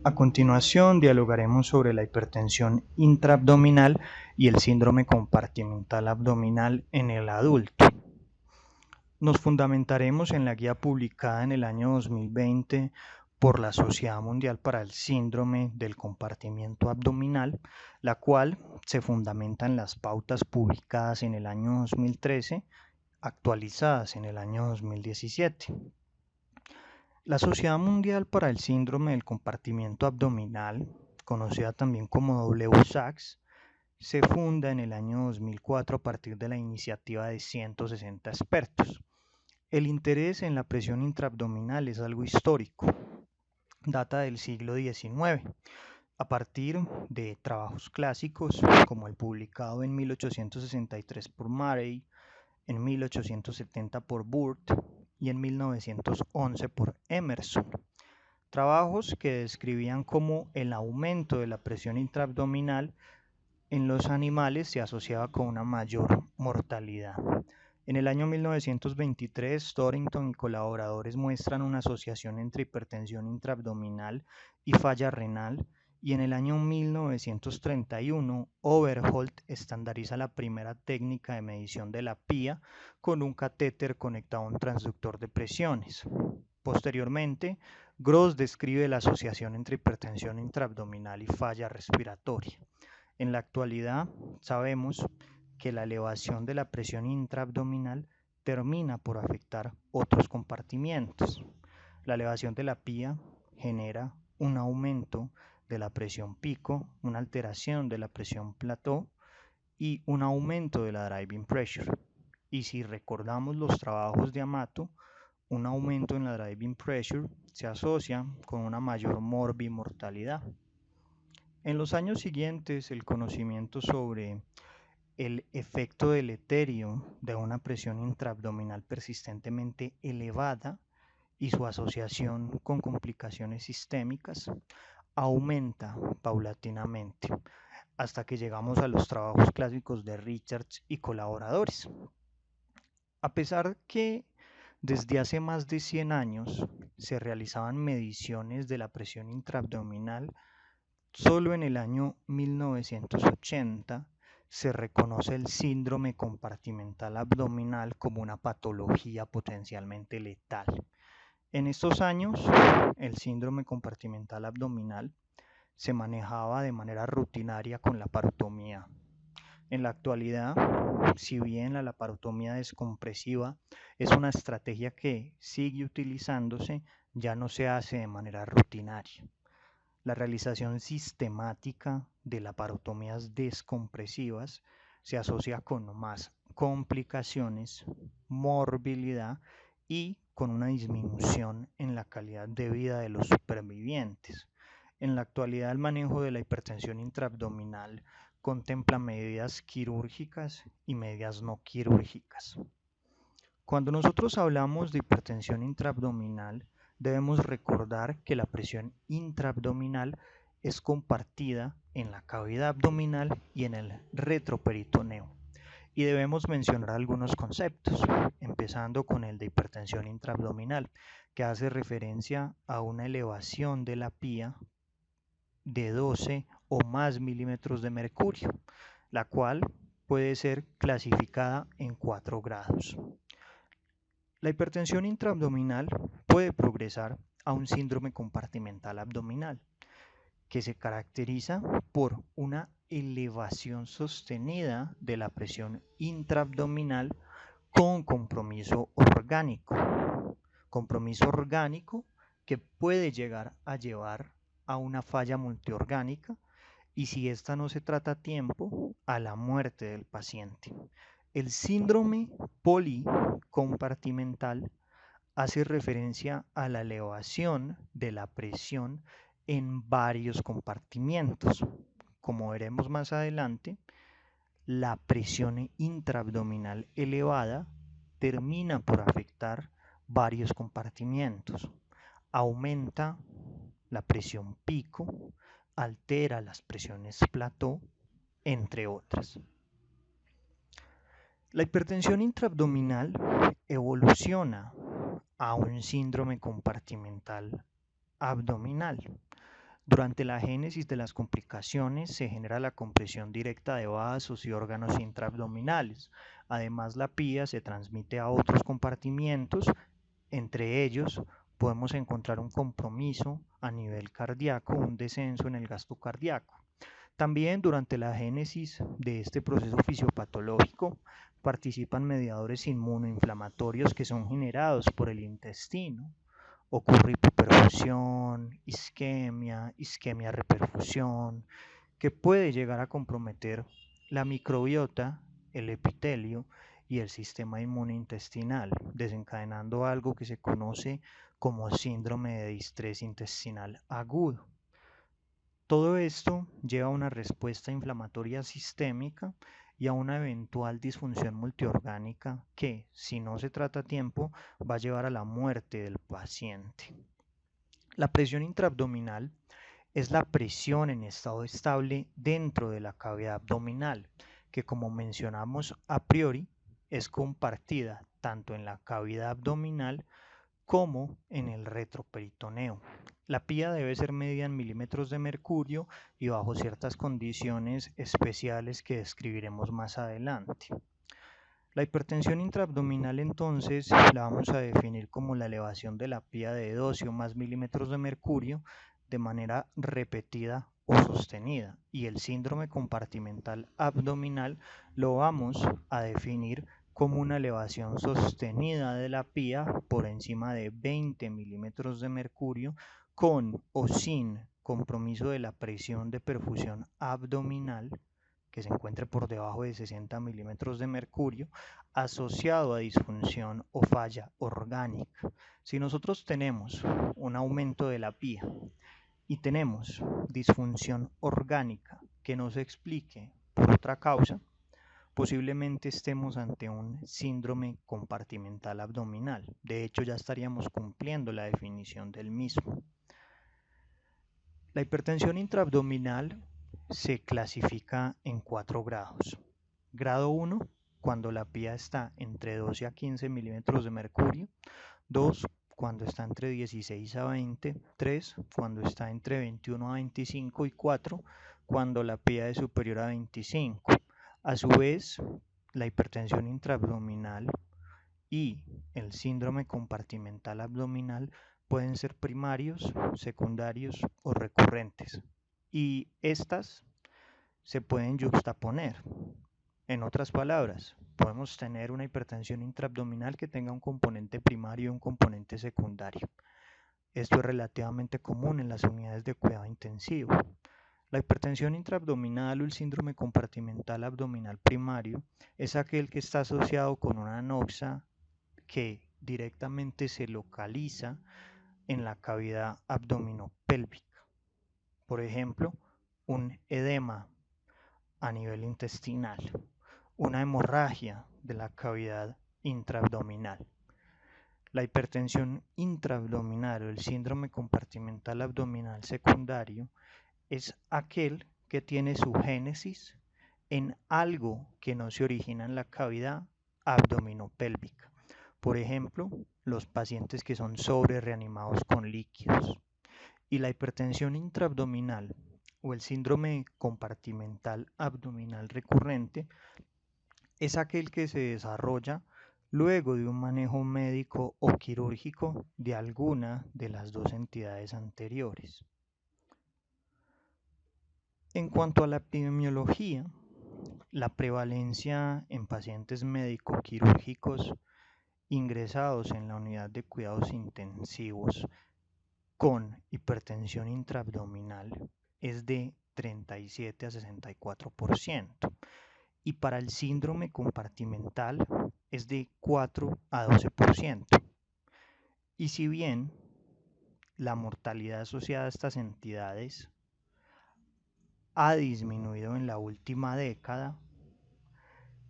A continuación, dialogaremos sobre la hipertensión intraabdominal y el síndrome compartimental abdominal en el adulto. Nos fundamentaremos en la guía publicada en el año 2020 por la Sociedad Mundial para el Síndrome del Compartimiento Abdominal, la cual se fundamenta en las pautas publicadas en el año 2013, actualizadas en el año 2017. La Sociedad Mundial para el Síndrome del Compartimiento Abdominal, conocida también como WHO-SACS, se funda en el año 2004 a partir de la iniciativa de 160 expertos. El interés en la presión intraabdominal es algo histórico, data del siglo XIX, a partir de trabajos clásicos como el publicado en 1863 por Murray, en 1870 por Burt y en 1911 por Emerson. Trabajos que describían cómo el aumento de la presión intraabdominal en los animales se asociaba con una mayor mortalidad. En el año 1923, Torrington y colaboradores muestran una asociación entre hipertensión intraabdominal y falla renal, y en el año 1931, Overholt estandariza la primera técnica de medición de la PIA con un catéter conectado a un transductor de presiones. Posteriormente, Gross describe la asociación entre hipertensión intraabdominal y falla respiratoria. En la actualidad, sabemos que la elevación de la presión intraabdominal termina por afectar otros compartimientos. La elevación de la PIA genera un aumento de la presión pico, una alteración de la presión plató y un aumento de la driving pressure. Y si recordamos los trabajos de Amato, un aumento en la driving pressure se asocia con una mayor morbimortalidad. En los años siguientes, el conocimiento sobre el efecto deleterio de una presión intraabdominal persistentemente elevada y su asociación con complicaciones sistémicas aumenta paulatinamente, hasta que llegamos a los trabajos clásicos de Richards y colaboradores. A pesar que desde hace más de 100 años se realizaban mediciones de la presión intraabdominal, solo en el año 1980 se reconoce el síndrome compartimental abdominal como una patología potencialmente letal. En estos años, el síndrome compartimental abdominal se manejaba de manera rutinaria con laparotomía. En la actualidad, si bien la laparotomía descompresiva es una estrategia que sigue utilizándose, ya no se hace de manera rutinaria. La realización sistemática de laparotomías descompresivas se asocia con más complicaciones, morbilidad y con una disminución en la calidad de vida de los supervivientes. En la actualidad, el manejo de la hipertensión intraabdominal contempla medidas quirúrgicas y medidas no quirúrgicas. Cuando nosotros hablamos de hipertensión intraabdominal, debemos recordar que la presión intraabdominal es compartida en la cavidad abdominal y en el retroperitoneo. Y debemos mencionar algunos conceptos, empezando con el de hipertensión intraabdominal, que hace referencia a una elevación de la PIA de 12 o más milímetros de mercurio, la cual puede ser clasificada en 4 grados. La hipertensión intraabdominal puede progresar a un síndrome compartimental abdominal, que se caracteriza por una elevación sostenida de la presión intraabdominal con compromiso orgánico que puede llegar a llevar a una falla multiorgánica y, si esta no se trata a tiempo, a la muerte del paciente. El síndrome policompartimental hace referencia a la elevación de la presión en varios compartimientos. Como veremos más adelante, la presión intraabdominal elevada termina por afectar varios compartimientos. Aumenta la presión pico, altera las presiones plató, entre otras. La hipertensión intraabdominal evoluciona a un síndrome compartimental abdominal, Durante la génesis de las complicaciones se genera la compresión directa de vasos y órganos intraabdominales. Además, la pía se transmite a otros compartimientos, entre ellos podemos encontrar un compromiso a nivel cardíaco, un descenso en el gasto cardíaco. También durante la génesis de este proceso fisiopatológico participan mediadores inmunoinflamatorios que son generados por el intestino. Ocurre hipoperfusión, isquemia reperfusión, que puede llegar a comprometer la microbiota, el epitelio y el sistema inmune intestinal, desencadenando algo que se conoce como síndrome de distrés intestinal agudo. Todo esto lleva a una respuesta inflamatoria sistémica y a una eventual disfunción multiorgánica que, si no se trata a tiempo, va a llevar a la muerte del paciente. La presión intraabdominal es la presión en estado estable dentro de la cavidad abdominal, que como mencionamos a priori, es compartida tanto en la cavidad abdominal como en el retroperitoneo. La pía debe ser medida en milímetros de mercurio y bajo ciertas condiciones especiales que describiremos más adelante. La hipertensión intraabdominal entonces la vamos a definir como la elevación de la pía de 12 o más milímetros de mercurio de manera repetida o sostenida, y el síndrome compartimental abdominal lo vamos a definir como una elevación sostenida de la pía por encima de 20 milímetros de mercurio con o sin compromiso de la presión de perfusión abdominal que se encuentre por debajo de 60 milímetros de mercurio, asociado a disfunción o falla orgánica. Si nosotros tenemos un aumento de la pía y tenemos disfunción orgánica que no se explique por otra causa, posiblemente estemos ante un síndrome compartimental abdominal. De hecho, ya estaríamos cumpliendo la definición del mismo. La hipertensión intraabdominal se clasifica en 4 grados. Grado 1, cuando la pía está entre 12 a 15 milímetros de mercurio. 2, cuando está entre 16 a 20. 3, cuando está entre 21 a 25. Y 4, cuando la pía es superior a 25. A su vez, la hipertensión intraabdominal y el síndrome compartimental abdominal pueden ser primarios, secundarios o recurrentes. Y estas se pueden yuxtaponer. En otras palabras, podemos tener una hipertensión intraabdominal que tenga un componente primario y un componente secundario. Esto es relativamente común en las unidades de cuidado intensivo. La hipertensión intraabdominal o el síndrome compartimental abdominal primario es aquel que está asociado con una anoxia que directamente se localiza en la cavidad abdominopélvica. Por ejemplo, un edema a nivel intestinal, una hemorragia de la cavidad intraabdominal. La hipertensión intraabdominal o el síndrome compartimental abdominal secundario es aquel que tiene su génesis en algo que no se origina en la cavidad abdominopélvica. Por ejemplo, los pacientes que son sobrereanimados con líquidos. Y la hipertensión intraabdominal o el síndrome compartimental abdominal recurrente es aquel que se desarrolla luego de un manejo médico o quirúrgico de alguna de las dos entidades anteriores. En cuanto a la epidemiología, la prevalencia en pacientes médico-quirúrgicos ingresados en la unidad de cuidados intensivos con hipertensión intraabdominal es de 37 a 64% y para el síndrome compartimental es de 4 a 12%. Y si bien la mortalidad asociada a estas entidades ha disminuido en la última década,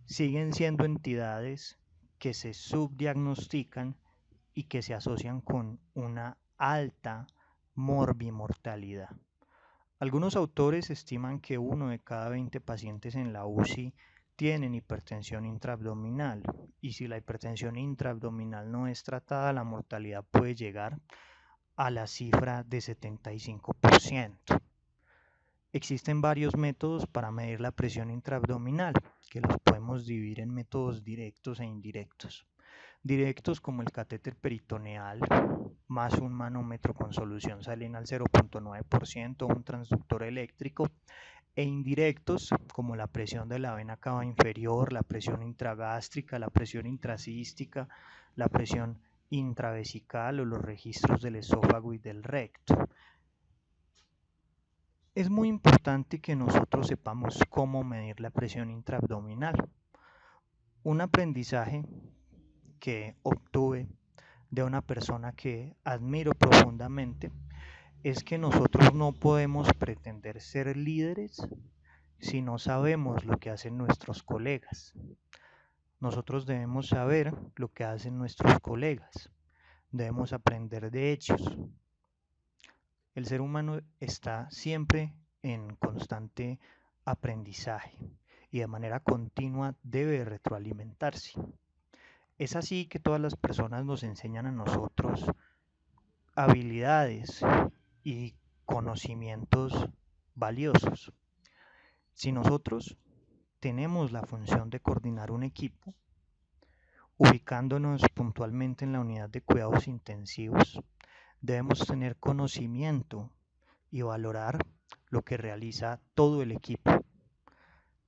siguen siendo entidades que se subdiagnostican y que se asocian con una alta morbimortalidad. Algunos autores estiman que 1 de cada 20 pacientes en la UCI tienen hipertensión intraabdominal, y si la hipertensión intraabdominal no es tratada, la mortalidad puede llegar a la cifra de 75%. Existen varios métodos para medir la presión intraabdominal, que los podemos dividir en métodos directos e indirectos. Directos como el catéter peritoneal, más un manómetro con solución salina al 0.9%, un transductor eléctrico, e indirectos como la presión de la vena cava inferior, la presión intragástrica, la presión intracística, la presión intravesical o los registros del esófago y del recto. Es muy importante que nosotros sepamos cómo medir la presión intraabdominal. Un aprendizaje que obtuve de una persona que admiro profundamente es que nosotros no podemos pretender ser líderes si no sabemos lo que hacen nuestros colegas. Nosotros debemos saber lo que hacen nuestros colegas. Debemos aprender de ellos. El ser humano está siempre en constante aprendizaje y de manera continua debe retroalimentarse. Es así que todas las personas nos enseñan a nosotros habilidades y conocimientos valiosos. Si nosotros tenemos la función de coordinar un equipo, ubicándonos puntualmente en la unidad de cuidados intensivos, debemos tener conocimiento y valorar lo que realiza todo el equipo: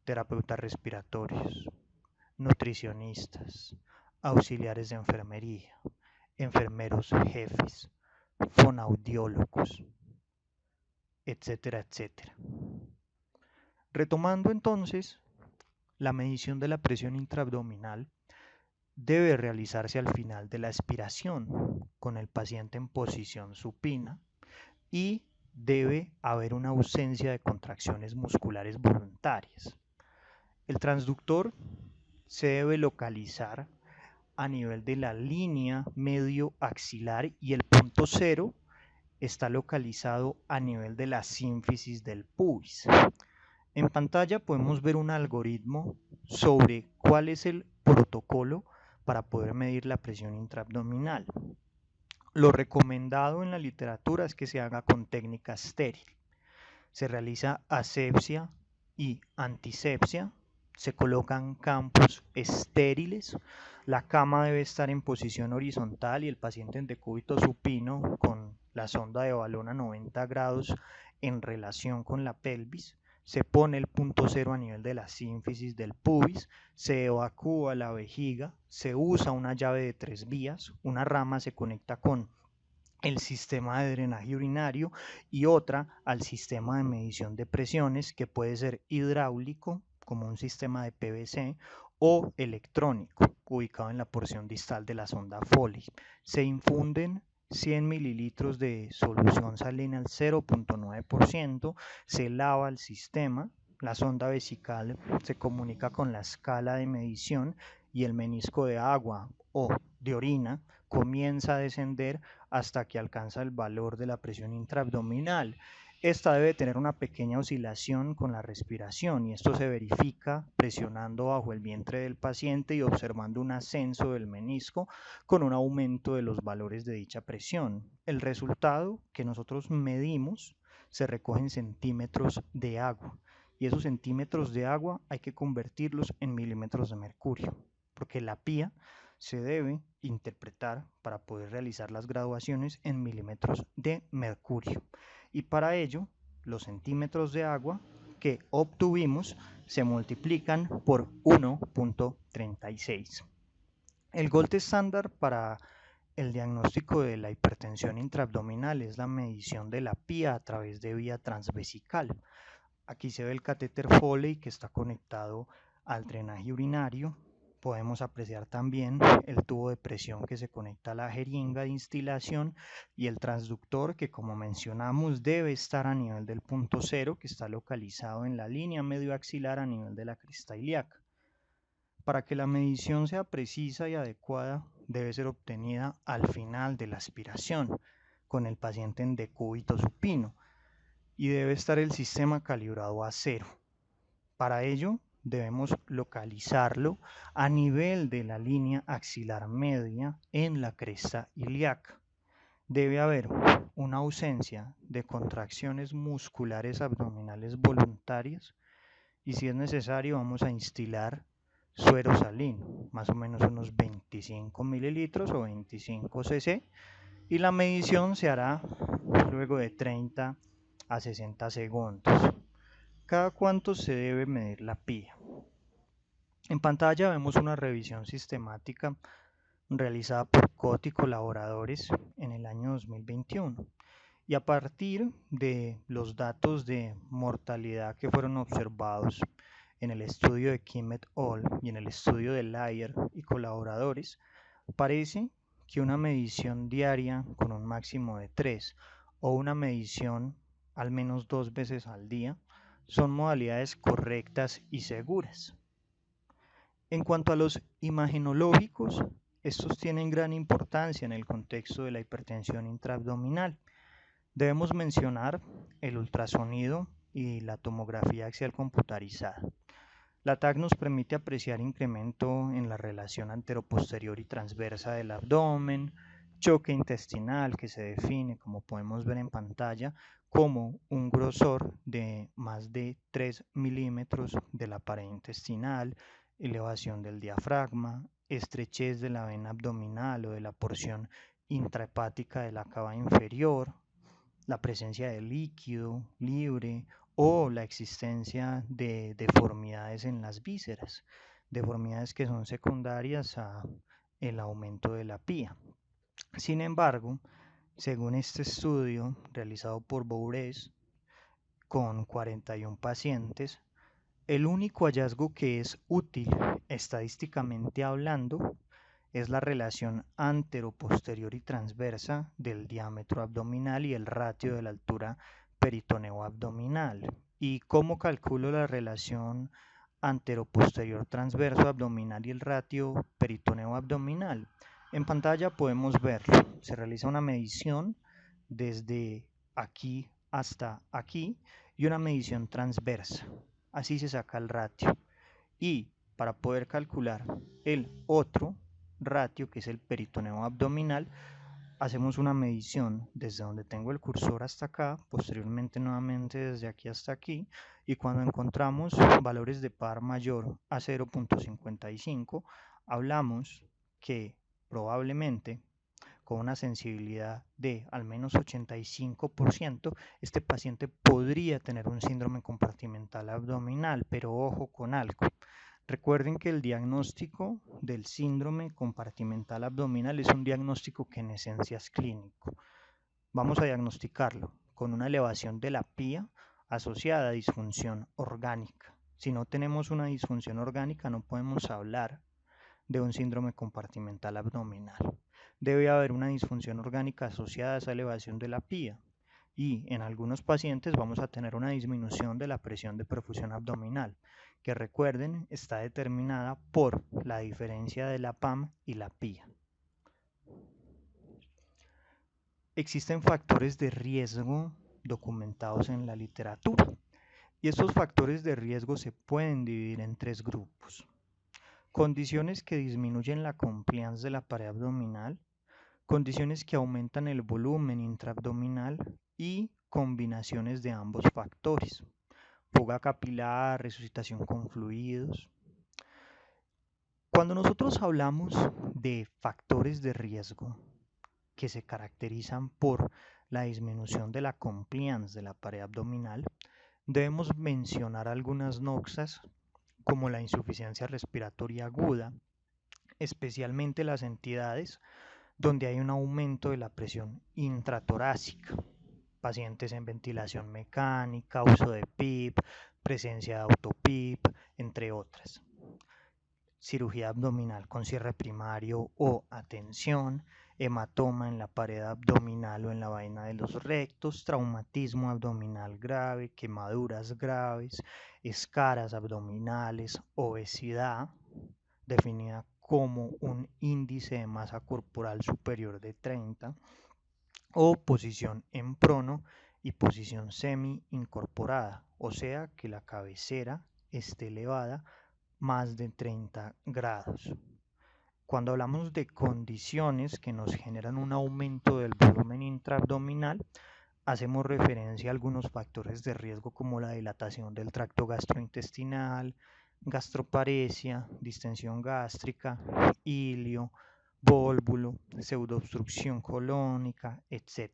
terapeutas respiratorios, nutricionistas, auxiliares de enfermería, enfermeros jefes, fonoaudiólogos, etcétera, etcétera. Retomando entonces, la medición de la presión intraabdominal debe realizarse al final de la expiración con el paciente en posición supina y debe haber una ausencia de contracciones musculares voluntarias. El transductor se debe localizar a nivel de la línea medio axilar y el punto cero está localizado a nivel de la sínfisis del pubis. En pantalla podemos ver un algoritmo sobre cuál es el protocolo para poder medir la presión intraabdominal. Lo recomendado en la literatura es que se haga con técnica estéril. Se realiza asepsia y antisepsia, se colocan campos estériles, la cama debe estar en posición horizontal y el paciente en decúbito supino con la sonda de balón a 90 grados en relación con la pelvis. Se pone el punto cero a nivel de la sínfisis del pubis, se evacúa la vejiga, se usa una llave de 3 vías, una rama se conecta con el sistema de drenaje urinario y otra al sistema de medición de presiones, que puede ser hidráulico como un sistema de PVC o electrónico ubicado en la porción distal de la sonda Foley. Se infunden 100 mililitros de solución salina al 0.9%, se lava el sistema, la sonda vesical se comunica con la escala de medición y el menisco de agua o de orina comienza a descender hasta que alcanza el valor de la presión intraabdominal. Esta debe tener una pequeña oscilación con la respiración y esto se verifica presionando bajo el vientre del paciente y observando un ascenso del menisco con un aumento de los valores de dicha presión. El resultado que nosotros medimos se recoge en centímetros de agua y esos centímetros de agua hay que convertirlos en milímetros de mercurio, porque la PIA se debe interpretar para poder realizar las graduaciones en milímetros de mercurio. Y para ello, los centímetros de agua que obtuvimos se multiplican por 1.36. El gold estándar para el diagnóstico de la hipertensión intraabdominal es la medición de la PIA a través de vía transvesical. Aquí se ve el catéter Foley que está conectado al drenaje urinario. Podemos apreciar también el tubo de presión que se conecta a la jeringa de instilación y el transductor que, como mencionamos, debe estar a nivel del punto cero, que está localizado en la línea medio axilar a nivel de la cresta ilíaca. Para que la medición sea precisa y adecuada, debe ser obtenida al final de la aspiración con el paciente en decúbito supino y debe estar el sistema calibrado a 0. Para ello, debemos localizarlo a nivel de la línea axilar media en la cresta ilíaca. Debe haber una ausencia de contracciones musculares abdominales voluntarias y si es necesario vamos a instilar suero salino, más o menos unos 25 mililitros o 25 cc, y la medición se hará luego de 30 a 60 segundos. ¿Cada cuánto se debe medir la PIA? En pantalla vemos una revisión sistemática realizada por COT y colaboradores en el año 2021. Y a partir de los datos de mortalidad que fueron observados en el estudio de Kim et al. Y en el estudio de Lyer y colaboradores, parece que una medición diaria con un máximo de 3 o una medición al menos 2 veces al día son modalidades correctas y seguras. En cuanto a los imagenológicos, estos tienen gran importancia en el contexto de la hipertensión intraabdominal. Debemos mencionar el ultrasonido y la tomografía axial computarizada. La TAC nos permite apreciar incremento en la relación anteroposterior y transversa del abdomen, choque intestinal que se define, como podemos ver en pantalla, como un grosor de más de 3 milímetros de la pared intestinal, elevación del diafragma, estrechez de la vena abdominal o de la porción intrahepática de la cava inferior, la presencia de líquido libre o la existencia de deformidades en las vísceras, deformidades que son secundarias al aumento de la PIA. Sin embargo, según este estudio realizado por Bourès con 41 pacientes, el único hallazgo que es útil estadísticamente hablando es la relación antero-posterior y transversa del diámetro abdominal y el ratio de la altura peritoneo-abdominal. ¿Y cómo calculo la relación antero-posterior transverso abdominal y el ratio peritoneo-abdominal? En pantalla podemos verlo. Se realiza una medición desde aquí hasta aquí y una medición transversa. Así se saca el ratio. Y para poder calcular el otro ratio, que es el peritoneo abdominal, hacemos una medición desde donde tengo el cursor hasta acá, posteriormente nuevamente desde aquí hasta aquí, y cuando encontramos valores de par mayor a 0.55, hablamos que probablemente con una sensibilidad de al menos 85%, este paciente podría tener un síndrome compartimental abdominal, pero ojo con algo. Recuerden que el diagnóstico del síndrome compartimental abdominal es un diagnóstico que en esencia es clínico. Vamos a diagnosticarlo con una elevación de la PIA asociada a disfunción orgánica. Si no tenemos una disfunción orgánica, no podemos hablar de un síndrome compartimental abdominal. Debe haber una disfunción orgánica asociada a esa elevación de la PIA. Y en algunos pacientes vamos a tener una disminución de la presión de perfusión abdominal, que recuerden está determinada por la diferencia de la PAM y la PIA. Existen factores de riesgo documentados en la literatura y estos factores de riesgo se pueden dividir en 3 grupos. Condiciones que disminuyen la compliance de la pared abdominal, condiciones que aumentan el volumen intraabdominal y combinaciones de ambos factores. Fuga capilar, resucitación con fluidos. Cuando nosotros hablamos de factores de riesgo que se caracterizan por la disminución de la compliance de la pared abdominal, debemos mencionar algunas noxas como la insuficiencia respiratoria aguda, especialmente las entidades donde hay un aumento de la presión intratorácica, pacientes en ventilación mecánica, uso de PIP, presencia de autoPIP, entre otras. Cirugía abdominal con cierre primario o atención, hematoma en la pared abdominal o en la vaina de los rectos, traumatismo abdominal grave, quemaduras graves, escaras abdominales, obesidad, definida como un índice de masa corporal superior de 30, o posición en prono y posición semi incorporada, o sea que la cabecera esté elevada más de 30 grados. Cuando hablamos de condiciones que nos generan un aumento del volumen intraabdominal, hacemos referencia a algunos factores de riesgo como la dilatación del tracto gastrointestinal, gastroparesia, distensión gástrica, ilio, vólvulo, pseudoobstrucción colónica, etc.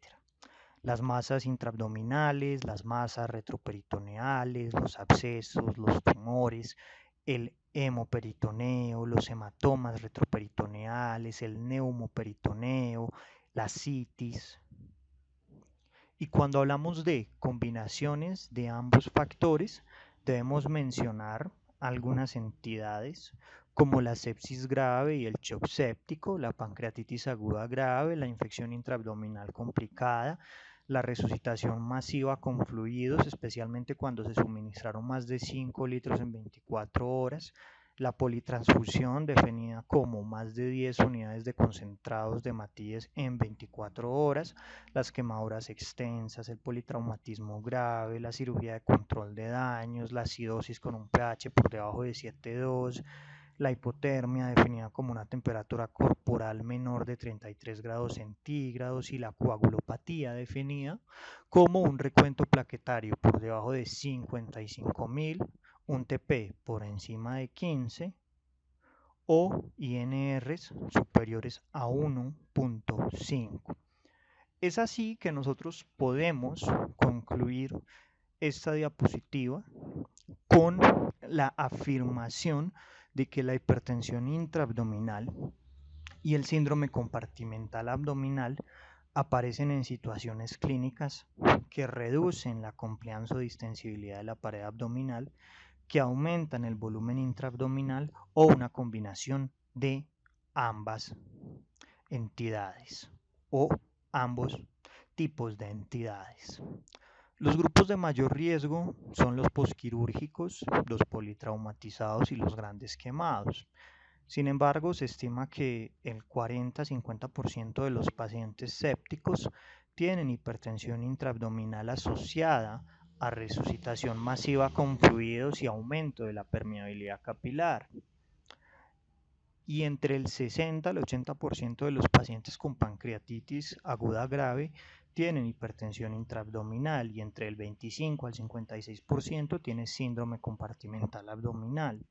Las masas intraabdominales, las masas retroperitoneales, los abscesos, los tumores, el hemoperitoneo, los hematomas retroperitoneales, el neumoperitoneo, la citis. Y cuando hablamos de combinaciones de ambos factores, debemos mencionar algunas entidades como la sepsis grave y el shock séptico, la pancreatitis aguda grave, la infección intraabdominal complicada, la resucitación masiva con fluidos, especialmente cuando se suministraron más de 5 litros en 24 horas, la politransfusión, definida como más de 10 unidades de concentrados de hematíes en 24 horas, las quemaduras extensas, el politraumatismo grave, la cirugía de control de daños, la acidosis con un pH por debajo de 7,2, la hipotermia, definida como una temperatura corporal menor de 33 grados centígrados, y la coagulopatía, definida como un recuento plaquetario por debajo de 55.000, un TP por encima de 15 o INRs superiores a 1.5. Es así que nosotros podemos concluir esta diapositiva con la afirmación de que la hipertensión intraabdominal y el síndrome compartimental abdominal aparecen en situaciones clínicas que reducen la compliance o distensibilidad de la pared abdominal, que aumentan el volumen intraabdominal o una combinación de ambas entidades o ambos tipos de entidades. Los grupos de mayor riesgo son los posquirúrgicos, los politraumatizados y los grandes quemados. Sin embargo, se estima que el 40-50% de los pacientes sépticos tienen hipertensión intraabdominal asociada a resucitación masiva con fluidos y aumento de la permeabilidad capilar. Y entre el 60 al 80% de los pacientes con pancreatitis aguda grave tienen hipertensión intraabdominal, y entre el 25 al 56% tiene síndrome compartimental abdominal.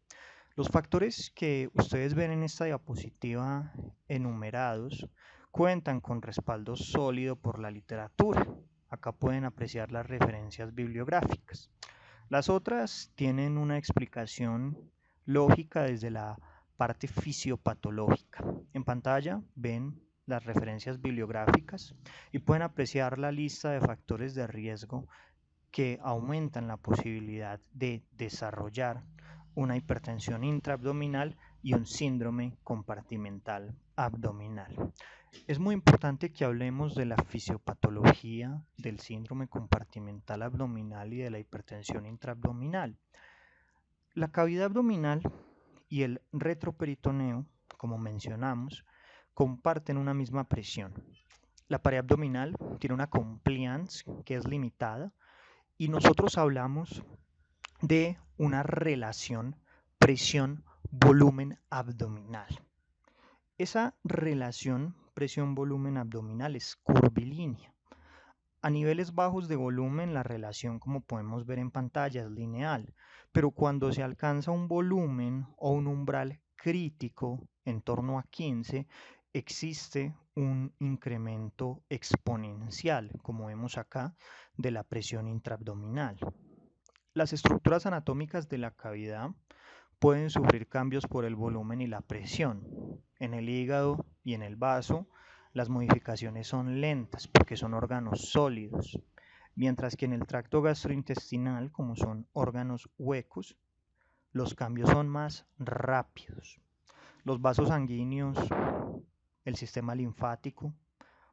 Los factores que ustedes ven en esta diapositiva enumerados cuentan con respaldo sólido por la literatura. Acá pueden apreciar las referencias bibliográficas. Las otras tienen una explicación lógica desde la parte fisiopatológica. En pantalla ven las referencias bibliográficas y pueden apreciar la lista de factores de riesgo que aumentan la posibilidad de desarrollar una hipertensión intraabdominal y un síndrome compartimental abdominal. Es muy importante que hablemos de la fisiopatología del síndrome compartimental abdominal y de la hipertensión intraabdominal. La cavidad abdominal y el retroperitoneo, como mencionamos, comparten una misma presión. La pared abdominal tiene una compliance que es limitada, y nosotros hablamos de una relación presión-volumen abdominal. Esa relación presión-volumen abdominal es curvilínea. A niveles bajos de volumen, la relación, como podemos ver en pantalla, es lineal, pero cuando se alcanza un volumen o un umbral crítico en torno a 15, existe un incremento exponencial, como vemos acá, de la presión intraabdominal. Las estructuras anatómicas de la cavidad pueden sufrir cambios por el volumen y la presión. En el hígado y en el vaso, las modificaciones son lentas porque son órganos sólidos, mientras que en el tracto gastrointestinal, como son órganos huecos, los cambios son más rápidos. Los vasos sanguíneos, el sistema linfático,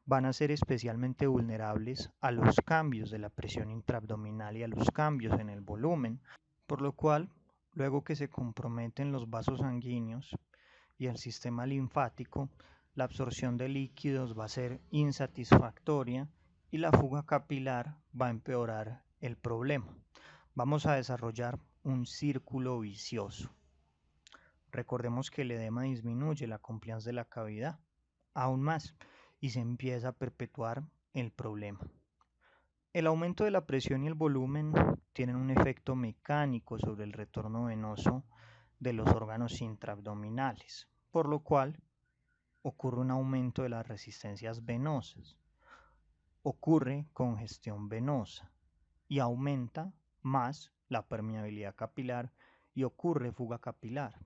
van a ser especialmente vulnerables a los cambios de la presión intraabdominal y a los cambios en el volumen, por lo cual, luego que se comprometen los vasos sanguíneos y el sistema linfático, la absorción de líquidos va a ser insatisfactoria y la fuga capilar va a empeorar el problema. Vamos a desarrollar un círculo vicioso. Recordemos que el edema disminuye la compliance de la cavidad aún más y se empieza a perpetuar el problema. El aumento de la presión y el volumen tienen un efecto mecánico sobre el retorno venoso de los órganos intraabdominales, por lo cual ocurre un aumento de las resistencias venosas, ocurre congestión venosa y aumenta más la permeabilidad capilar y ocurre fuga capilar.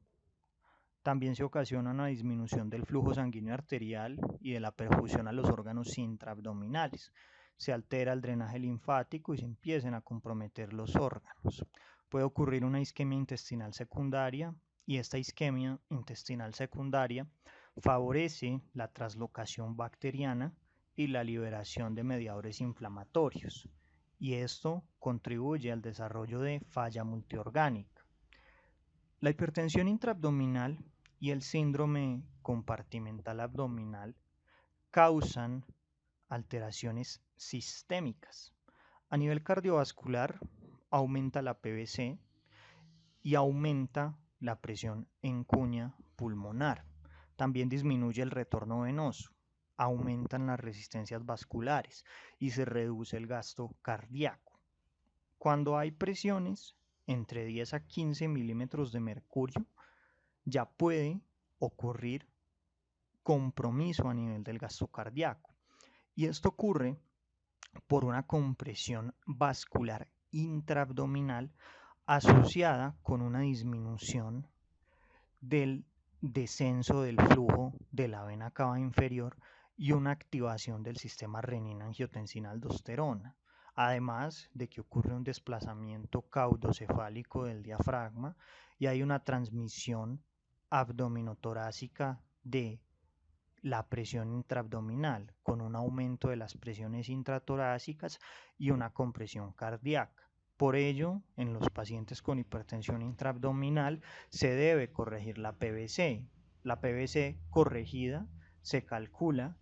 También se ocasiona una disminución del flujo sanguíneo arterial y de la perfusión a los órganos intraabdominales. Se altera el drenaje linfático y se empiezan a comprometer los órganos. Puede ocurrir una isquemia intestinal secundaria y esta isquemia intestinal secundaria favorece la translocación bacteriana y la liberación de mediadores inflamatorios, y esto contribuye al desarrollo de falla multiorgánica. La hipertensión intraabdominal y el síndrome compartimental abdominal causan alteraciones sistémicas. A nivel cardiovascular, aumenta la PVC y aumenta la presión en cuña pulmonar. También disminuye el retorno venoso, aumentan las resistencias vasculares y se reduce el gasto cardíaco. Cuando hay presiones entre 10 a 15 milímetros de mercurio, ya puede ocurrir compromiso a nivel del gasto cardíaco. Y esto ocurre por una compresión vascular intraabdominal asociada con una disminución del descenso del flujo de la vena cava inferior y una activación del sistema renina-angiotensina-aldosterona, además de que ocurre un desplazamiento caudocefálico del diafragma y hay una transmisión abdominotorácica de la presión intraabdominal con un aumento de las presiones intratorácicas y una compresión cardíaca. Por ello, en los pacientes con hipertensión intraabdominal se debe corregir la PVC. La PVC corregida se calcula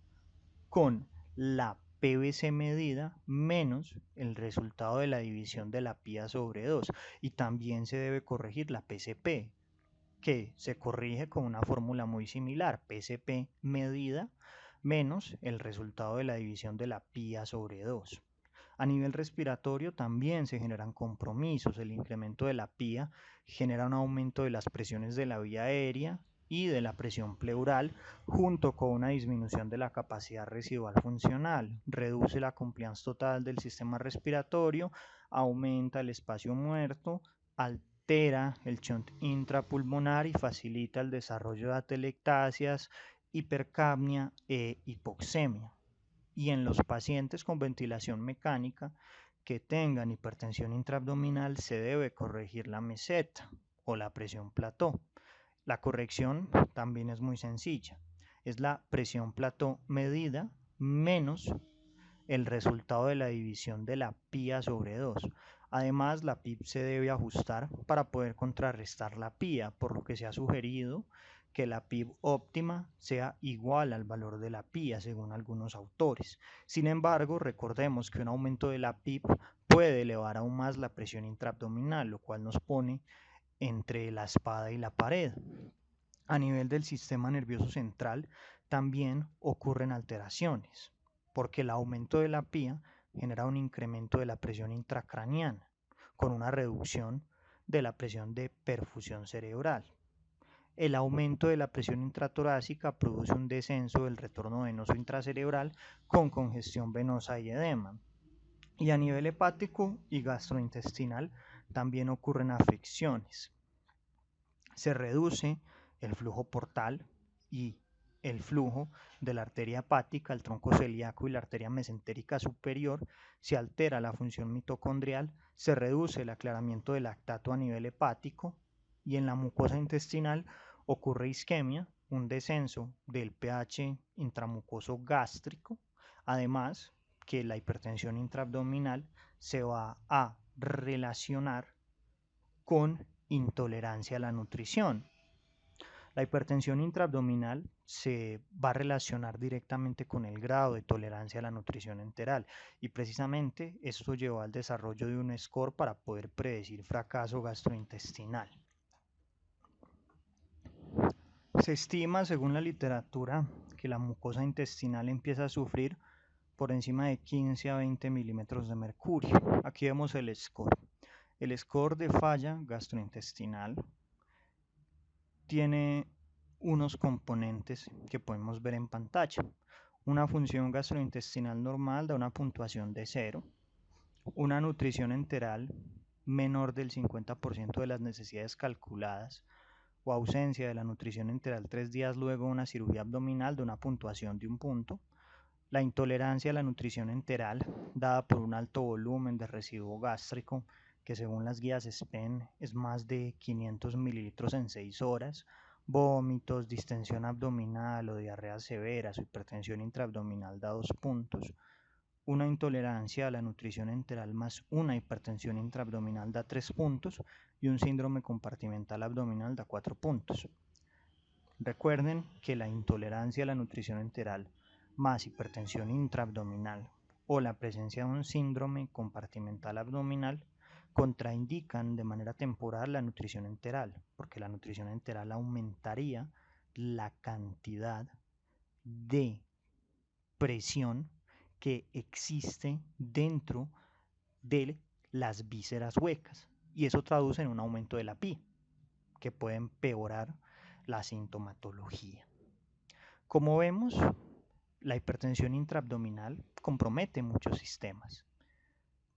con la PVC medida menos el resultado de la división de la pía sobre 2, y también se debe corregir la PCP, que se corrige con una fórmula muy similar, PCP medida menos el resultado de la división de la pía sobre 2. A nivel respiratorio también se generan compromisos. El incremento de la pía genera un aumento de las presiones de la vía aérea y de la presión pleural, junto con una disminución de la capacidad residual funcional. Reduce la compliance total del sistema respiratorio, aumenta el espacio muerto, altera el shunt intrapulmonar y facilita el desarrollo de atelectasias, hipercapnia e hipoxemia. Y en los pacientes con ventilación mecánica que tengan hipertensión intraabdominal se debe corregir la meseta o la presión plató. La corrección también es muy sencilla. Es la presión plató medida menos el resultado de la división de la pía sobre 2. Además, la PIP se debe ajustar para poder contrarrestar la pía, por lo que se ha sugerido que la PIB óptima sea igual al valor de la pía, según algunos autores. Sin embargo, recordemos que un aumento de la PIB puede elevar aún más la presión intraabdominal, lo cual nos pone entre la espada y la pared. A nivel del sistema nervioso central también ocurren alteraciones, porque el aumento de la pía genera un incremento de la presión intracraniana, con una reducción de la presión de perfusión cerebral. El aumento de la presión intratorácica produce un descenso del retorno venoso intracerebral con congestión venosa y edema. Y a nivel hepático y gastrointestinal también ocurren afecciones. Se reduce el flujo portal y el flujo de la arteria hepática, el tronco celíaco y la arteria mesentérica superior, se altera la función mitocondrial, se reduce el aclaramiento del lactato a nivel hepático y en la mucosa intestinal ocurre isquemia, un descenso del pH intramucoso gástrico, además que la hipertensión intraabdominal se va a relacionar con intolerancia a la nutrición. La hipertensión intraabdominal se va a relacionar directamente con el grado de tolerancia a la nutrición enteral y precisamente esto llevó al desarrollo de un score para poder predecir fracaso gastrointestinal. Se estima, según la literatura, que la mucosa intestinal empieza a sufrir por encima de 15 a 20 milímetros de mercurio. Aquí vemos el score. El score de falla gastrointestinal tiene unos componentes que podemos ver en pantalla. Una función gastrointestinal normal da una puntuación de 0. Una nutrición enteral menor del 50% de las necesidades calculadas o ausencia de la nutrición enteral 3 días luego de una cirugía abdominal da una puntuación de 1 punto. La intolerancia a la nutrición enteral, dada por un alto volumen de residuo gástrico, que según las guías SPEN es más de 500 mililitros en 6 horas, vómitos, distensión abdominal o diarrea severas o hipertensión intraabdominal da 2 puntos. Una intolerancia a la nutrición enteral más una hipertensión intraabdominal da 3 puntos y un síndrome compartimental abdominal da 4 puntos. Recuerden que la intolerancia a la nutrición enteral más hipertensión intraabdominal o la presencia de un síndrome compartimental abdominal contraindican de manera temporal la nutrición enteral, porque la nutrición enteral aumentaría la cantidad de presión que existe dentro de las vísceras huecas y eso traduce en un aumento de la PI, que puede empeorar la sintomatología. Como vemos, la hipertensión intraabdominal compromete muchos sistemas.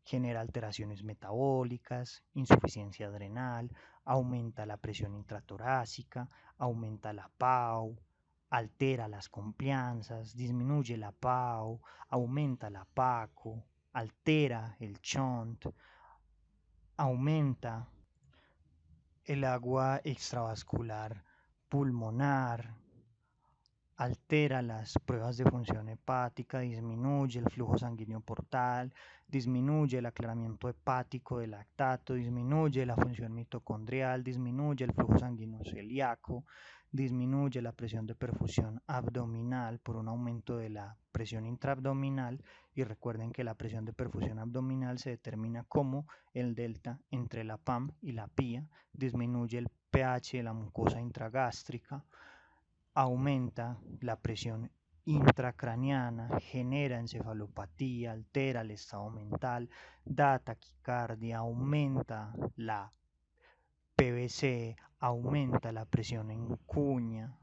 Genera alteraciones metabólicas, insuficiencia adrenal, aumenta la presión intratorácica, aumenta la PAU, altera las complianzas, disminuye la PAU, aumenta la PACO, altera el shunt, aumenta el agua extravascular pulmonar, altera las pruebas de función hepática, disminuye el flujo sanguíneo portal, disminuye el aclaramiento hepático del lactato, disminuye la función mitocondrial, disminuye el flujo sanguíneo celíaco, disminuye la presión de perfusión abdominal por un aumento de la presión intraabdominal y recuerden que la presión de perfusión abdominal se determina como el delta entre la PAM y la PIA, disminuye el pH de la mucosa intragástrica, aumenta la presión intracraniana, genera encefalopatía, altera el estado mental, da taquicardia, aumenta la PVC, aumenta la presión en cuña,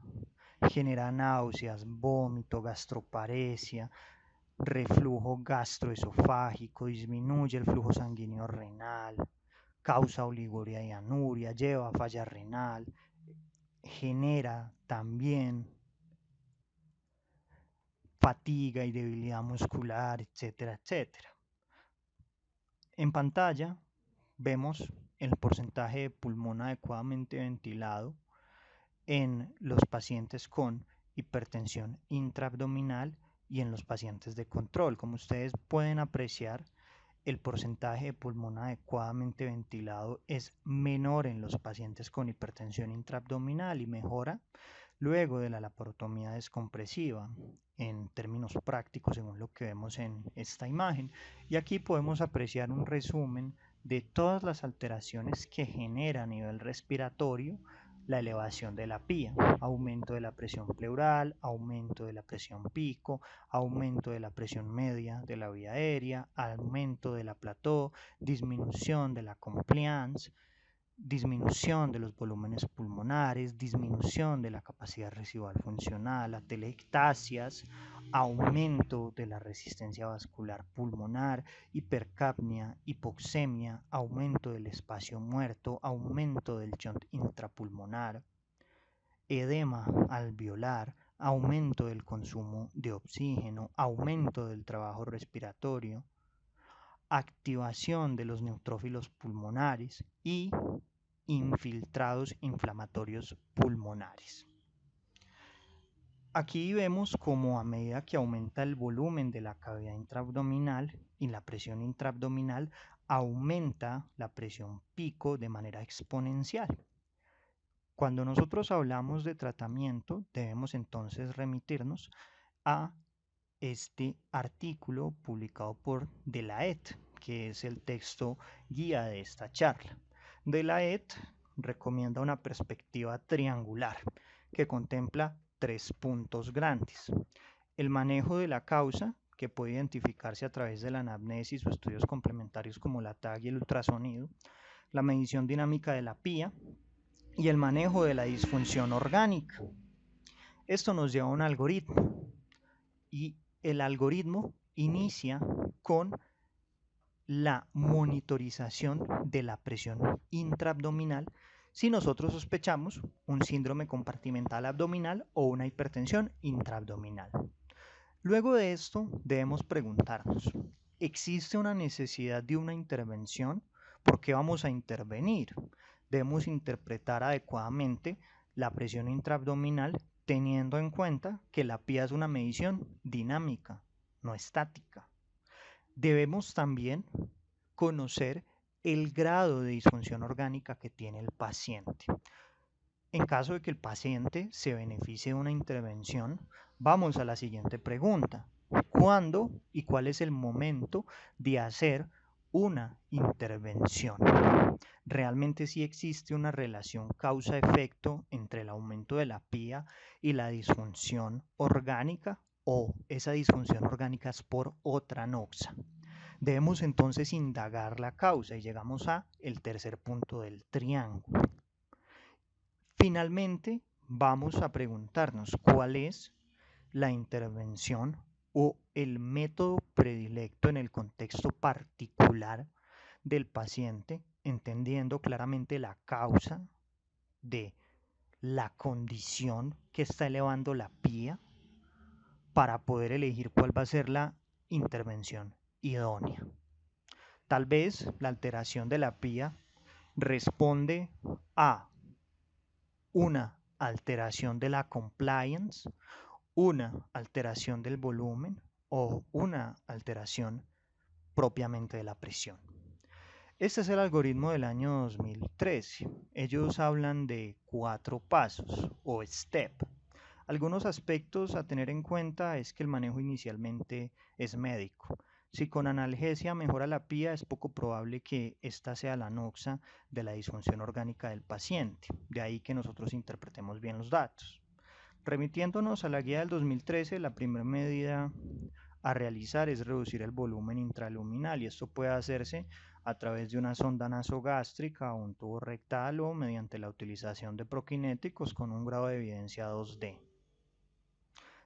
genera náuseas, vómito, gastroparesia, reflujo gastroesofágico, disminuye el flujo sanguíneo renal, causa oliguria y anuria, lleva a falla renal, genera también fatiga y debilidad muscular, etcétera, etcétera. En pantalla vemos el porcentaje de pulmón adecuadamente ventilado en los pacientes con hipertensión intraabdominal y en los pacientes de control. Como ustedes pueden apreciar, el porcentaje de pulmón adecuadamente ventilado es menor en los pacientes con hipertensión intraabdominal y mejora luego de la laparotomía descompresiva, en términos prácticos según lo que vemos en esta imagen. Y aquí podemos apreciar un resumen de todas las alteraciones que genera a nivel respiratorio la elevación de la PIA, aumento de la presión pleural, aumento de la presión pico, aumento de la presión media de la vía aérea, aumento de la plató, disminución de la compliance, disminución de los volúmenes pulmonares, disminución de la capacidad residual funcional, atelectasias, aumento de la resistencia vascular pulmonar, hipercapnia, hipoxemia, aumento del espacio muerto, aumento del shunt intrapulmonar, edema alveolar, aumento del consumo de oxígeno, aumento del trabajo respiratorio, activación de los neutrófilos pulmonares y infiltrados inflamatorios pulmonares. Aquí vemos cómo a medida que aumenta el volumen de la cavidad intraabdominal y la presión intraabdominal, aumenta la presión pico de manera exponencial. Cuando nosotros hablamos de tratamiento, debemos entonces remitirnos a este artículo publicado por Delahaye, que es el texto guía de esta charla. Delahaye recomienda una perspectiva triangular que contempla 3 puntos grandes. El manejo de la causa, que puede identificarse a través de la anamnesis o estudios complementarios como la TAG y el ultrasonido, la medición dinámica de la PIA y el manejo de la disfunción orgánica. Esto nos lleva a un algoritmo y el algoritmo inicia con la monitorización de la presión intraabdominal si nosotros sospechamos un síndrome compartimental abdominal o una hipertensión intraabdominal. Luego de esto debemos preguntarnos, ¿existe una necesidad de una intervención? ¿Por qué vamos a intervenir? Debemos interpretar adecuadamente la presión intraabdominal teniendo en cuenta que la PIA es una medición dinámica, no estática. Debemos también conocer el grado de disfunción orgánica que tiene el paciente. En caso de que el paciente se beneficie de una intervención, vamos a la siguiente pregunta. ¿Cuándo y cuál es el momento de hacer una intervención? ¿Realmente sí existe una relación causa-efecto entre el aumento de la PIA y la disfunción orgánica o esa disfunción orgánica es por otra noxa? Debemos entonces indagar la causa y llegamos a el tercer punto del triángulo. Finalmente, vamos a preguntarnos cuál es la intervención o el método predilecto en el contexto particular del paciente, entendiendo claramente la causa de la condición que está elevando la PIA para poder elegir cuál va a ser la intervención idónea. Tal vez la alteración de la PIA responde a una alteración de la compliance, una alteración del volumen o una alteración propiamente de la presión. Este es el algoritmo del año 2013. Ellos hablan de 4 pasos o STEP. Algunos aspectos a tener en cuenta es que el manejo inicialmente es médico. Si con analgesia mejora la PIA, es poco probable que esta sea la noxa de la disfunción orgánica del paciente. De ahí que nosotros interpretemos bien los datos. Remitiéndonos a la guía del 2013, la primera medida a realizar es reducir el volumen intraluminal y esto puede hacerse a través de una sonda nasogástrica o un tubo rectal o mediante la utilización de prokinéticos con un grado de evidencia 2D.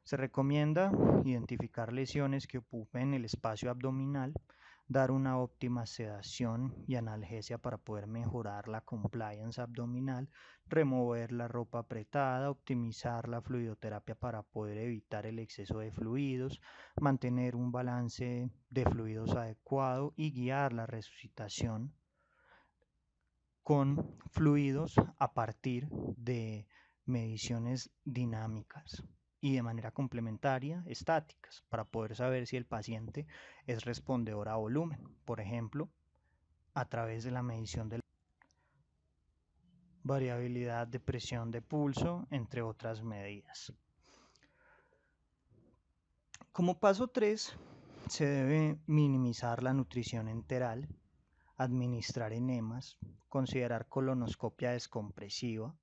Se recomienda identificar lesiones que ocupen el espacio abdominal, dar una óptima sedación y analgesia para poder mejorar la compliance abdominal, remover la ropa apretada, optimizar la fluidoterapia para poder evitar el exceso de fluidos, mantener un balance de fluidos adecuado y guiar la resucitación con fluidos a partir de mediciones dinámicas y de manera complementaria estáticas para poder saber si el paciente es respondedor a volumen, por ejemplo, a través de la medición de la variabilidad de presión de pulso, entre otras medidas. Como paso 3, se debe minimizar la nutrición enteral, administrar enemas, considerar colonoscopia descompresiva.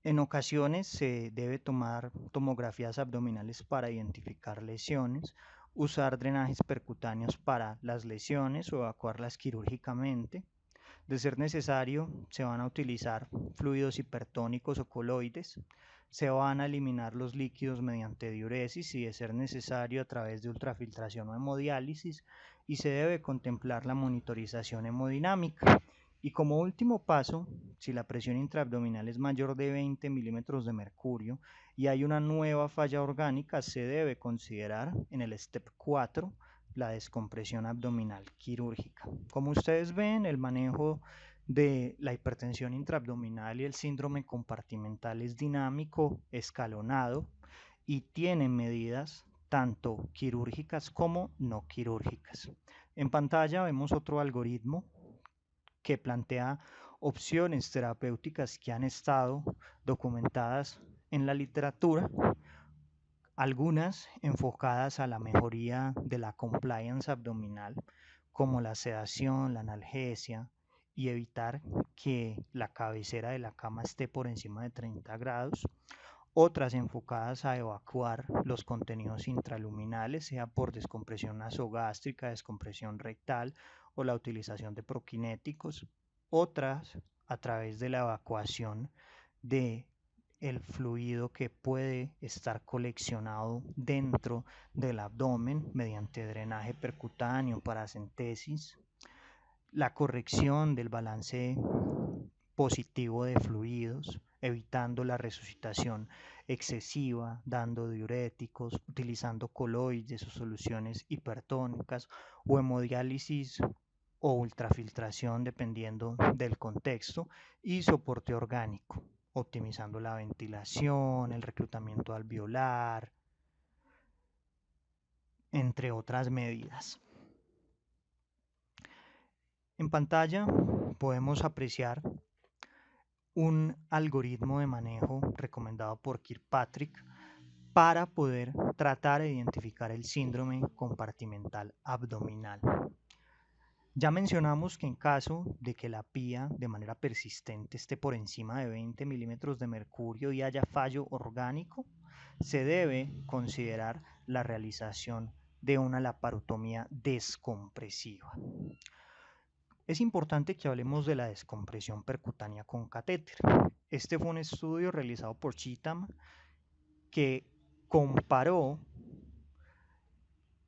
En ocasiones se debe tomar tomografías abdominales para identificar lesiones, usar drenajes percutáneos para las lesiones o evacuarlas quirúrgicamente. De ser necesario, se van a utilizar fluidos hipertónicos o coloides, se van a eliminar los líquidos mediante diuresis y de ser necesario a través de ultrafiltración o hemodiálisis y se debe contemplar la monitorización hemodinámica. Y como último paso, si la presión intraabdominal es mayor de 20 milímetros de mercurio y hay una nueva falla orgánica, se debe considerar en el STEP 4 la descompresión abdominal quirúrgica. Como ustedes ven, el manejo de la hipertensión intraabdominal y el síndrome compartimental es dinámico, escalonado y tiene medidas tanto quirúrgicas como no quirúrgicas. En pantalla vemos otro algoritmo que plantea opciones terapéuticas que han estado documentadas en la literatura, algunas enfocadas a la mejoría de la compliance abdominal, como la sedación, la analgesia y evitar que la cabecera de la cama esté por encima de 30 grados. Otras enfocadas a evacuar los contenidos intraluminales, sea por descompresión nasogástrica, descompresión rectal o la utilización de prokinéticos. Otras a través de la evacuación de el fluido que puede estar coleccionado dentro del abdomen mediante drenaje percutáneo, paracentesis, la corrección del balance positivo de fluidos, evitando la resucitación excesiva, dando diuréticos, utilizando coloides o soluciones hipertónicas o hemodiálisis o ultrafiltración dependiendo del contexto, y soporte orgánico, optimizando la ventilación, el reclutamiento alveolar, entre otras medidas. En pantalla podemos apreciar un algoritmo de manejo recomendado por Kirkpatrick para poder tratar e identificar el síndrome compartimental abdominal. Ya mencionamos que en caso de que la PIA de manera persistente esté por encima de 20 milímetros de mercurio y haya fallo orgánico, se debe considerar la realización de una laparotomía descompresiva. Es importante que hablemos de la descompresión percutánea con catéter. Este fue un estudio realizado por Cheatham que comparó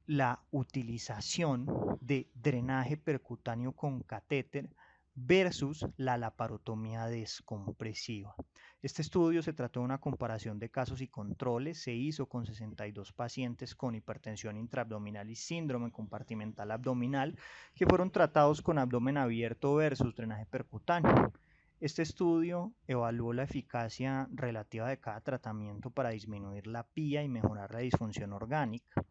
la utilización de drenaje percutáneo con catéter versus la laparotomía descompresiva. Este estudio se trató de una comparación de casos y controles, se hizo con 62 pacientes con hipertensión intraabdominal y síndrome compartimental abdominal que fueron tratados con abdomen abierto versus drenaje percutáneo. Este estudio evaluó la eficacia relativa de cada tratamiento para disminuir la PIA y mejorar la disfunción orgánica.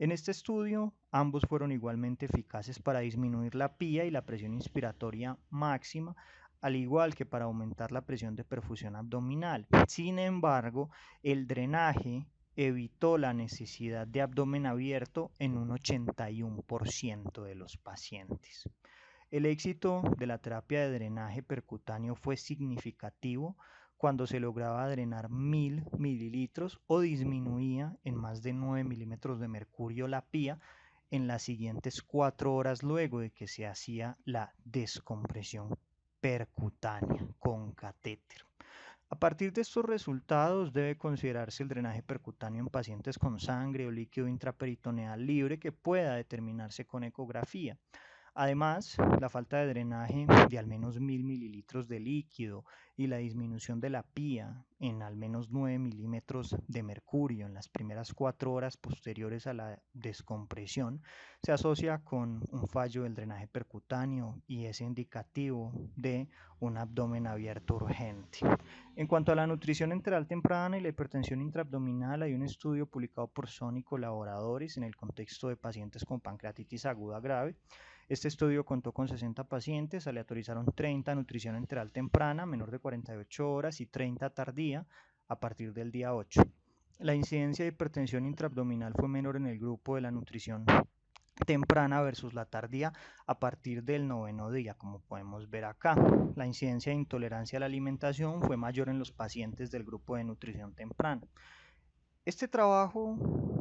En este estudio, ambos fueron igualmente eficaces para disminuir la PIA y la presión inspiratoria máxima, al igual que para aumentar la presión de perfusión abdominal. Sin embargo, el drenaje evitó la necesidad de abdomen abierto en un 81% de los pacientes. El éxito de la terapia de drenaje percutáneo fue significativo cuando se lograba drenar 1000 mililitros o disminuía en más de 9 milímetros de mercurio la PIA en las siguientes 4 horas luego de que se hacía la descompresión percutánea con catéter. A partir de estos resultados debe considerarse el drenaje percutáneo en pacientes con sangre o líquido intraperitoneal libre que pueda determinarse con ecografía. Además, la falta de drenaje de al menos 1000 mililitros de líquido y la disminución de la PIA en al menos 9 milímetros de mercurio en las primeras 4 horas posteriores a la descompresión se asocia con un fallo del drenaje percutáneo y es indicativo de un abdomen abierto urgente. En cuanto a la nutrición enteral temprana y la hipertensión intraabdominal, hay un estudio publicado por Son y colaboradores en el contexto de pacientes con pancreatitis aguda grave. Este estudio contó con 60 pacientes, aleatorizaron 30 nutrición enteral temprana, menor de 48 horas, y 30 tardía, a partir del día 8. La incidencia de hipertensión intraabdominal fue menor en el grupo de la nutrición temprana versus la tardía a partir del 9º día, como podemos ver acá. La incidencia de intolerancia a la alimentación fue mayor en los pacientes del grupo de nutrición temprana. Este trabajo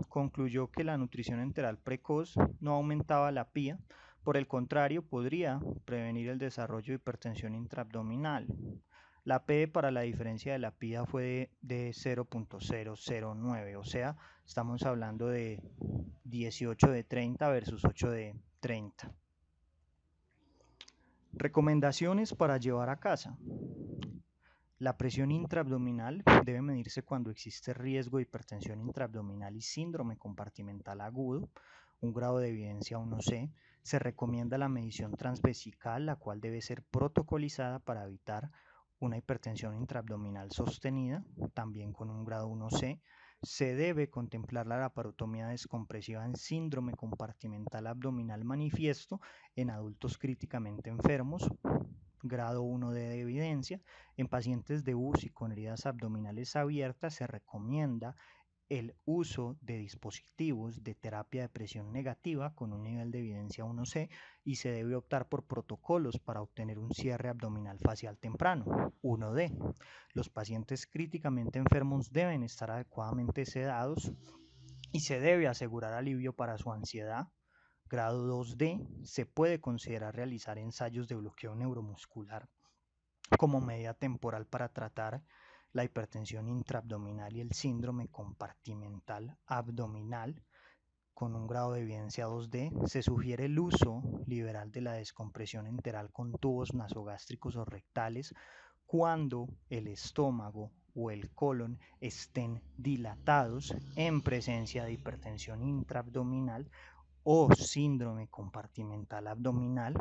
concluyó que la nutrición enteral precoz no aumentaba la PIA, por el contrario, podría prevenir el desarrollo de hipertensión intraabdominal. La P para la diferencia de la PIA fue de 0.009, o sea, estamos hablando de 18 de 30 versus 8 de 30. Recomendaciones para llevar a casa. La presión intraabdominal debe medirse cuando existe riesgo de hipertensión intraabdominal y síndrome compartimental agudo, un grado de evidencia 1C. Se recomienda la medición transvesical, la cual debe ser protocolizada para evitar una hipertensión intraabdominal sostenida, también con un grado 1C. Se debe contemplar la laparotomía descompresiva en síndrome compartimental abdominal manifiesto en adultos críticamente enfermos, grado 1D de evidencia. En pacientes de UCI con heridas abdominales abiertas se recomienda el uso de dispositivos de terapia de presión negativa con un nivel de evidencia 1C y se debe optar por protocolos para obtener un cierre abdominal facial temprano. 1D. Los pacientes críticamente enfermos deben estar adecuadamente sedados y se debe asegurar alivio para su ansiedad. Grado 2D. Se puede considerar realizar ensayos de bloqueo neuromuscular como medida temporal para tratar la hipertensión intraabdominal y el síndrome compartimental abdominal con un grado de evidencia 2D. Se sugiere el uso liberal de la descompresión enteral con tubos nasogástricos o rectales cuando el estómago o el colon estén dilatados en presencia de hipertensión intraabdominal o síndrome compartimental abdominal.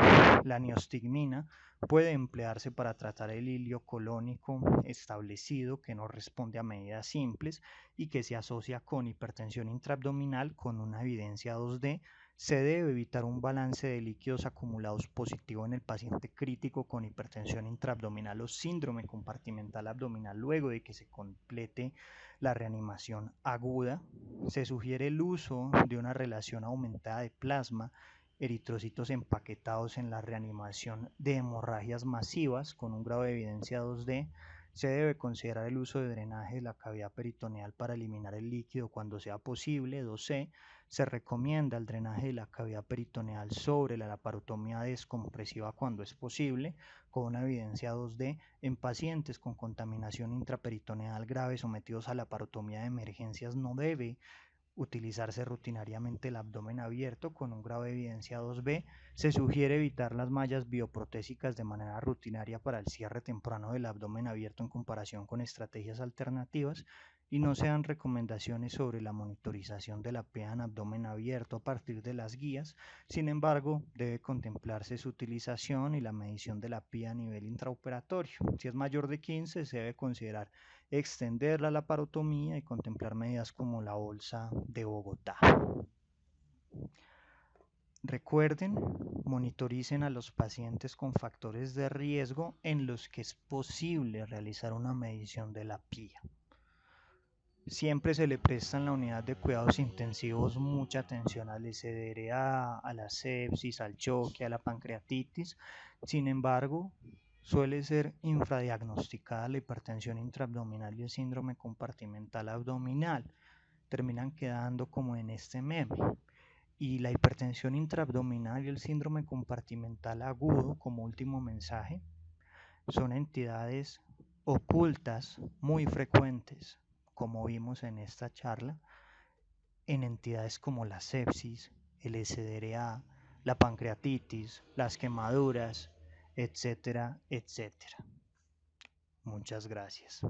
La neostigmina puede emplearse para tratar el hilio colónico establecido que no responde a medidas simples y que se asocia con hipertensión intraabdominal con una evidencia 2D. Se debe evitar un balance de líquidos acumulados positivo en el paciente crítico con hipertensión intraabdominal o síndrome compartimental abdominal luego de que se complete la reanimación aguda. Se sugiere el uso de una relación aumentada de plasma, eritrocitos empaquetados en la reanimación de hemorragias masivas con un grado de evidencia 2D. Se debe considerar el uso de drenaje de la cavidad peritoneal para eliminar el líquido cuando sea posible. 2C. Se recomienda el drenaje de la cavidad peritoneal sobre la laparotomía descompresiva cuando es posible, con una evidencia 2D en pacientes con contaminación intraperitoneal grave sometidos a laparotomía de emergencias. No debe utilizarse rutinariamente el abdomen abierto con un grado de evidencia 2B. Se sugiere evitar las mallas bioprotésicas de manera rutinaria para el cierre temprano del abdomen abierto en comparación con estrategias alternativas y no se dan recomendaciones sobre la monitorización de la PEA en abdomen abierto a partir de las guías. Sin embargo, debe contemplarse su utilización y la medición de la PEA a nivel intraoperatorio. Si es mayor de 15, se debe considerar extender la laparotomía y contemplar medidas como la bolsa de Bogotá. Recuerden, monitoricen a los pacientes con factores de riesgo en los que es posible realizar una medición de la PIA. Siempre se le presta en la unidad de cuidados intensivos mucha atención al SDRA, a la sepsis, al choque, a la pancreatitis. Sin embargo, suele ser infradiagnosticada la hipertensión intraabdominal y el síndrome compartimental abdominal. Terminan quedando como en este meme. Y la hipertensión intraabdominal y el síndrome compartimental agudo, como último mensaje, son entidades ocultas muy frecuentes, como vimos en esta charla, en entidades como la sepsis, el SDRA, la pancreatitis, las quemaduras, etcétera, etcétera. Muchas gracias.